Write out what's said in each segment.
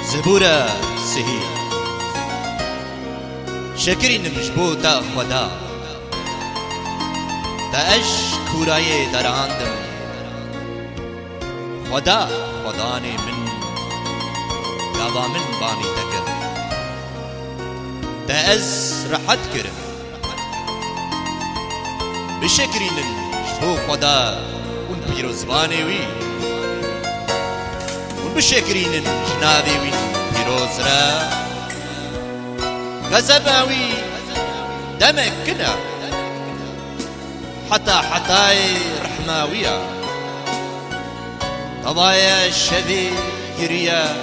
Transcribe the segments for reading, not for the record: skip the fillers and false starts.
زبورة سهي شكري نمجبو تا خدا تا اش كوراي دراندم خدا خداني من قابا من باني تكر تا از رحت كرم بشكري نمجبو خدا ون بيروزباني وي ون بشكري نمجنابي وي بيروز را غزباوي دمك كنا حتى رحماوية قضايا الشذي قرية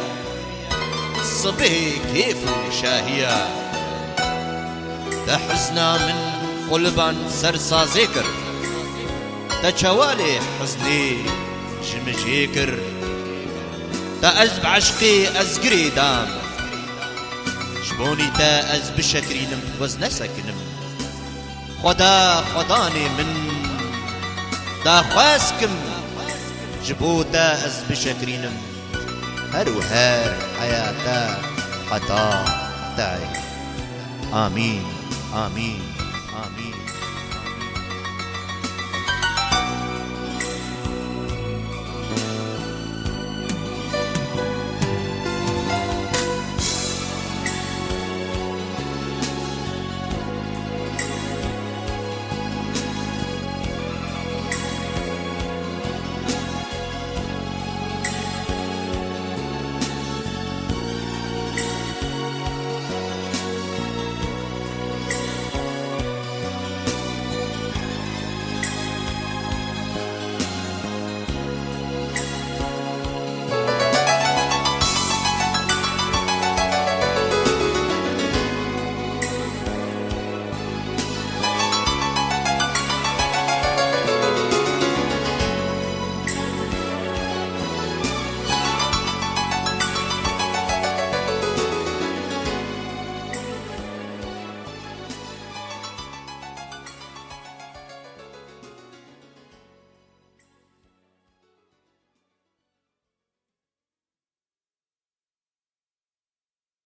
صبه كيف شاهية تحزنا من قلبا سرسا ذكر تشوالي حزني جمجيكر تأز بعشقي أزقري دام شبوني تا از بشكرينم وزنسكنم خداني من دا خواسكم جبو تا از بشكرينم هر وهر حياتا قطا تاعي آمين آمين